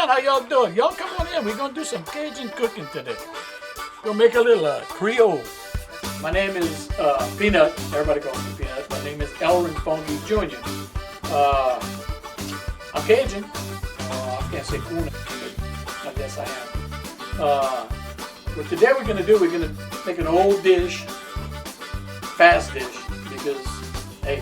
on, how y'all doing? Y'all come on in. We're gonna do some Cajun cooking today. Gonna make a little Creole. My name is Peanut. Everybody calls me Peanut. My name is Elrin Fongy Jr. I'm Cajun. I can't say Kuna, but I guess I am. What today we're gonna make an old dish, fast dish, because hey,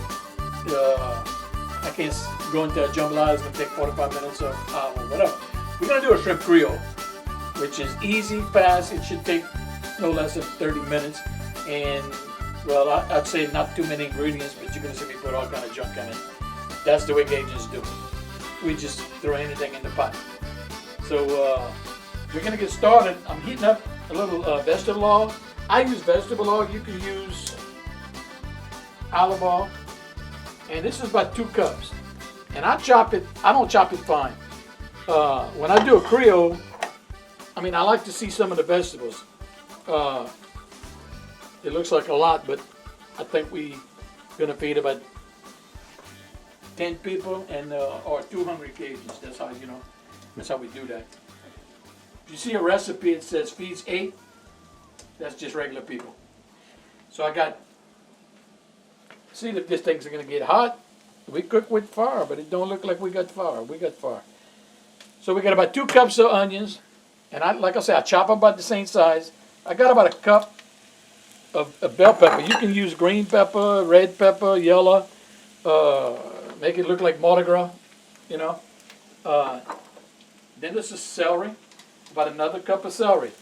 I can't go into a jambalaya. It's gonna take 45 minutes or whatever. We're gonna do a shrimp Creole, which is easy, fast. It should take no less than 30 minutes. And well, I'd say not too many ingredients, but you're gonna see me put all kind of junk in it. That's the way Cajuns do. We just throw anything in the pot. So we're gonna get started. I'm heating up a little vegetable oil. I use vegetable oil. You can use olive oil. And this is about 2 cups. And I don't chop it fine. When I do a Creole, I mean, I like to see some of the vegetables. It looks like a lot, but I think we're gonna feed about 10 people and or 200 Cajuns. That's how that's how we do that. If you see a recipe, it says feeds 8. That's just regular people. So I got. See if this thing's gonna get hot. We cook with fire, but it don't look like we got fire. We got fire. So we got about 2 cups of onions, and like I said, I chop them about the same size. I got about a cup of bell pepper. You can use green pepper, red pepper, yellow. Make it look like Mardi Gras, you know. Then this is celery, about another cup of celery.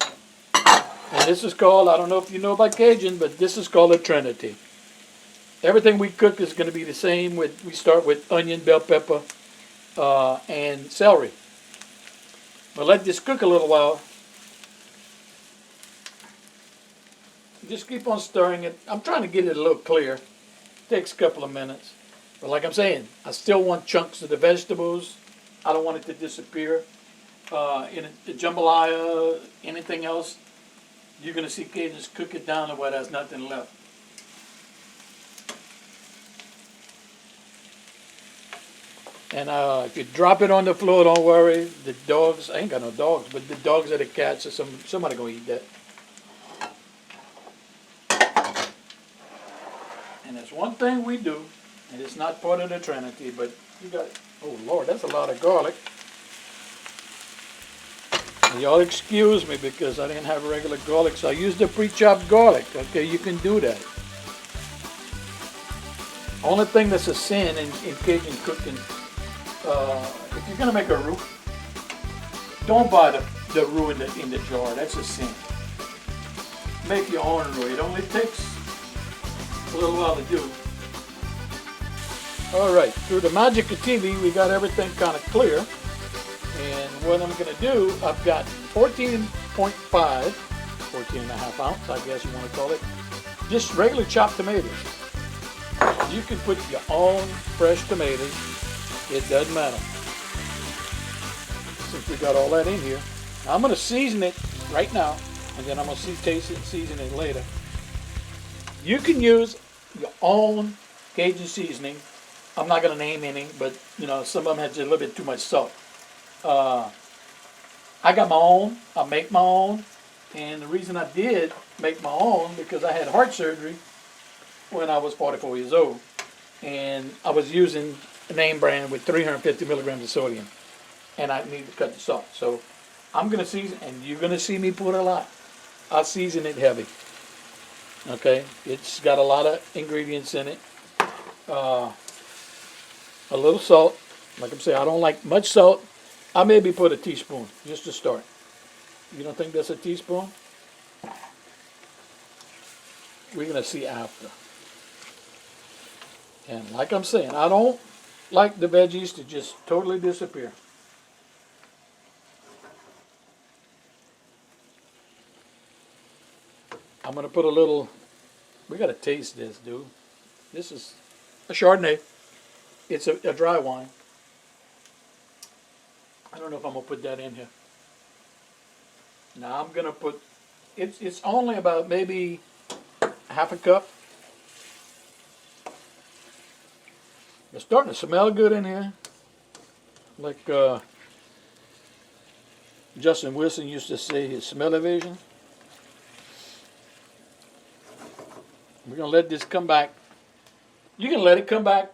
And this is called, I don't know if you know about Cajun, but this is called a Trinity. Everything we cook is going to be the same. We start with onion, bell pepper, and celery. But let this cook a little while. Just keep on stirring it. I'm trying to get it a little clear. It takes a couple of minutes. But like I'm saying, I still want chunks of the vegetables. I don't want it to disappear. In the jambalaya, anything else, you're going to see Cajuns cook it down to where there's nothing left. And if you drop it on the floor, don't worry. The dogs, I ain't got no dogs, but the dogs or the cats or somebody gonna eat that. And there's one thing we do, and it's not part of the Trinity, but you got, oh Lord, that's a lot of garlic. And y'all excuse me because I didn't have regular garlic, so I used the pre-chopped garlic. Okay, you can do that. Only thing that's a sin in Cajun cooking, if you're gonna make a roux, don't buy the roux in the jar. That's a sin. Make your own roux. It only takes a little while to do. All right, through the magic of TV, we got everything kind of clear. And what I'm gonna do, I've got 14.5 ounce, I guess you want to call it, just regular chopped tomatoes. You can put your own fresh tomatoes. It doesn't matter. Since we got all that in here, now I'm going to season it right now, and then I'm going to taste it and season it later. You can use your own Cajun seasoning. I'm not going to name any, but some of them have just a little bit too much salt. I got my own. I make my own, and the reason I did make my own because I had heart surgery when I was 44 years old, and I was using a name brand with 350 milligrams of sodium, and I need to cut the salt. So I'm going to season, and you're going to see me put a lot. I'll season it heavy. Okay, it's got a lot of ingredients in it. A little salt. Like I'm saying, I don't like much salt. I maybe put a teaspoon just to start. You don't think that's a teaspoon? We're going to see after. And like I'm saying, I don't like the veggies to just totally disappear. I'm going to put a little, we got to taste this, dude. This is a Chardonnay. It's a dry wine. I don't know if I'm going to put that in here. Now I'm going to put, it's only about maybe half a cup. It's starting to smell good in here. Like Justin Wilson used to say his smell-o-vision. We're going to let this come back. You can let it come back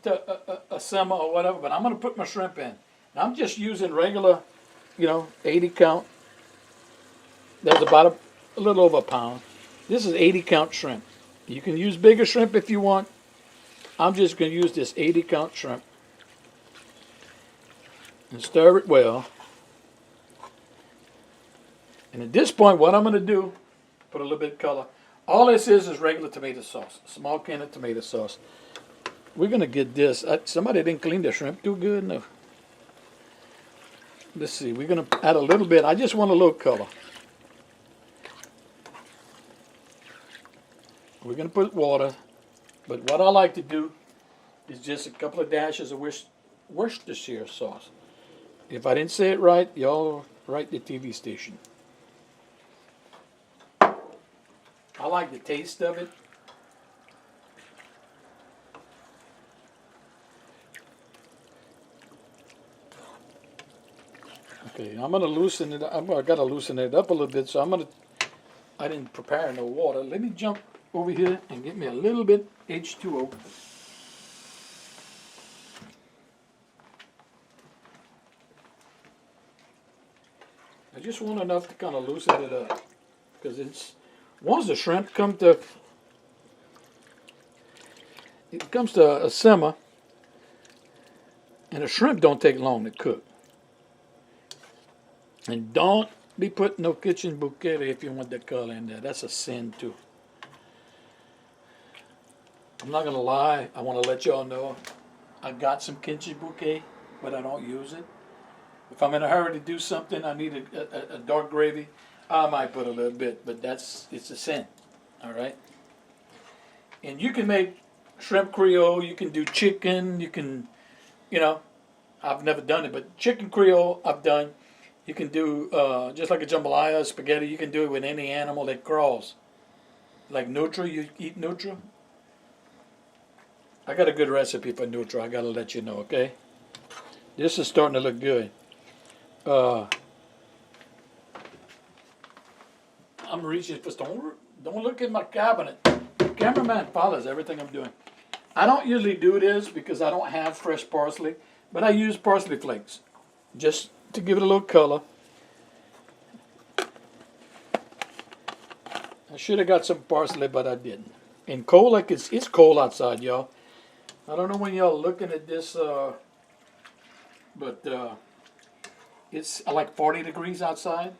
to a simmer or whatever, but I'm going to put my shrimp in. And I'm just using regular, 80 count. That's about a little over a pound. This is 80 count shrimp. You can use bigger shrimp if you want. I'm just going to use this 80 count shrimp and stir it well. And at this point, what I'm going to do, put a little bit of color. All this is regular tomato sauce, a small can of tomato sauce. We're going to get this. Somebody didn't clean the shrimp too good. No. Let's see. We're going to add a little bit. I just want a little color. We're going to put water. But what I like to do is just a couple of dashes of Worcestershire sauce. If I didn't say it right, y'all write the TV station. I like the taste of it. Okay, I'm going to loosen it. I got to loosen it up a little bit, so I didn't prepare no water. Let me jump over here and get me a little bit H2O. I just want enough to kind of loosen it up, because once the shrimp comes to a simmer, and the shrimp don't take long to cook. And don't be putting no kitchen bouquet if you want the color in there. That's a sin too. I'm not gonna lie, I want to let y'all know I got some kitchen bouquet, but I don't use it. If I'm in a hurry to do something, I need a dark gravy, I might put a little bit, but it's a sin. All right. And you can make shrimp Creole, you can do chicken, you can, I've never done it, but chicken Creole I've done. You can do just like a jambalaya, spaghetti. You can do it with any animal that crawls. Like nutria, you eat nutria? I got a good recipe for nutria. I got to let you know, okay? This is starting to look good. I'm reaching for don't look at my cabinet. The cameraman follows everything I'm doing. I don't usually do this because I don't have fresh parsley, but I use parsley flakes just to give it a little color. I should have got some parsley, but I didn't. And cold, like it's cold outside, y'all. I don't know when y'all looking at this, but it's like 40 degrees outside.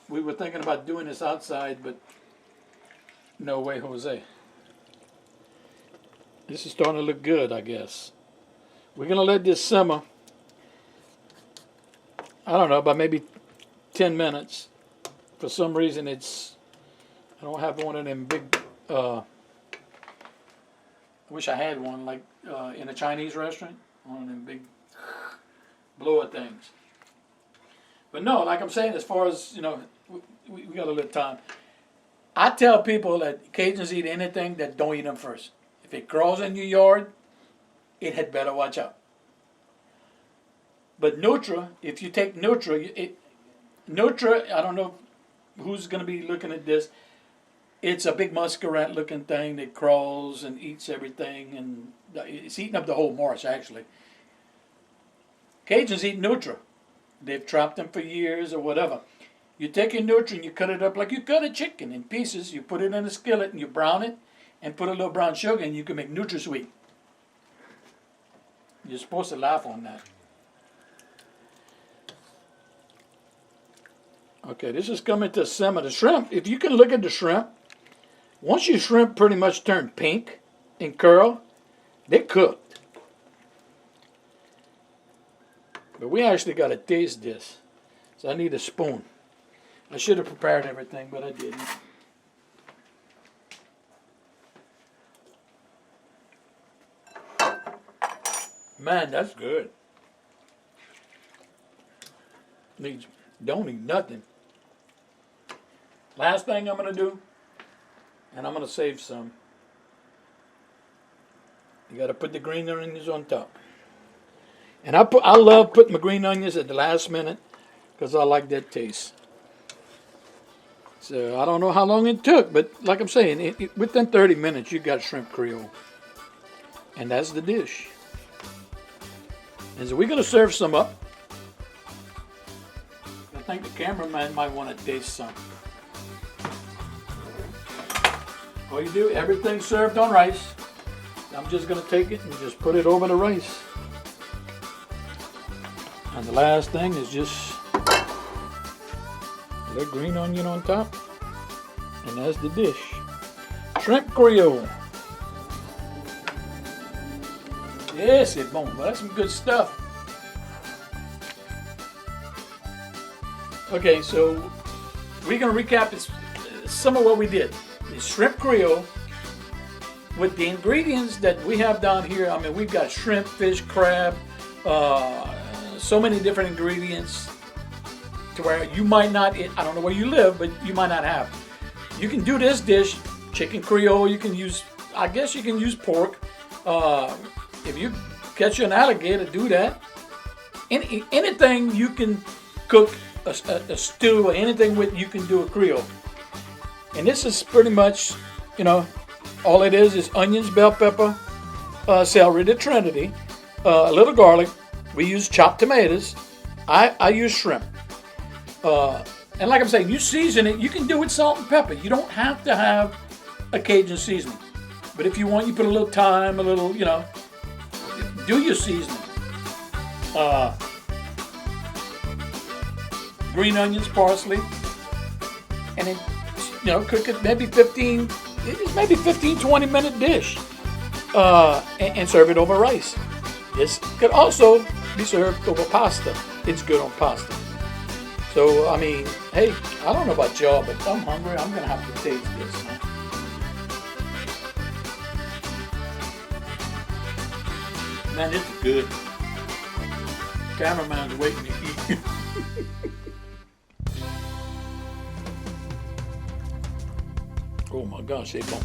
We were thinking about doing this outside, but no way, Jose. This is starting to look good, I guess. We're going to let this simmer, I don't know, about maybe 10 minutes. For some reason, I don't have one of them big, I wish I had one, like in a Chinese restaurant, one of them big blower things. But no, like I'm saying, as far as, we got a little time. I tell people that Cajuns eat anything that don't eat them first. If it crawls in your yard, it had better watch out. But nutria, if you take nutria, I don't know who's going to be looking at this. It's a big muskrat looking thing that crawls and eats everything, and it's eating up the whole marsh, actually. Cajuns eat nutria. They've trapped them for years or whatever. You take your nutria and you cut it up like you cut a chicken in pieces. You put it in a skillet and you brown it and put a little brown sugar, and you can make NutraSweet. You're supposed to laugh on that. Okay, this is coming to simmer. The shrimp, if you can look at the shrimp, once your shrimp pretty much turn pink and curl, they're cooked. But we actually got to taste this. So I need a spoon. I should have prepared everything, but I didn't. Man, that's good. Don't eat nothing. Last thing I'm going to do, and I'm going to save some. You got to put the green onions on top. And I love putting my green onions at the last minute, because I like that taste. So I don't know how long it took, but like I'm saying, within 30 minutes you got shrimp Creole. And that's the dish. And so we're going to serve some up. I think the cameraman might want to taste some. All you do, everything's served on rice. I'm just going to take it and just put it over the rice. And the last thing is just a little green onion on top. And that's the dish. Shrimp Creole. Yes, it's bon. Well, that's some good stuff. Okay, so we're going to recap some of what we did. The shrimp Creole with the ingredients that we have down here. I mean, we've got shrimp, fish, crab, so many different ingredients to where you might not, I don't know where you live, but you might not have. You can do this dish, chicken Creole, you can use, I guess you can use pork. If you catch an alligator, do that. Anything you can cook a stew or anything with, you can do a Creole. And this is pretty much, you know, all it is onions, bell pepper, celery, the Trinity, a little garlic. We use chopped tomatoes. I use shrimp. And like I'm saying, you season it. You can do it salt and pepper. You don't have to have a Cajun seasoning. But if you want, you put a little thyme, a little, you know, do your seasoning. Green onions, parsley, and then, you know, cook it maybe 15, 20 minute dish, and serve it over rice. This could also be served over pasta. It's good on pasta. So, I mean, hey, I don't know about y'all, but I'm hungry. I'm going to have to taste this. Man, it's good. Cameraman's waiting to eat. Oh my gosh, c'est bon.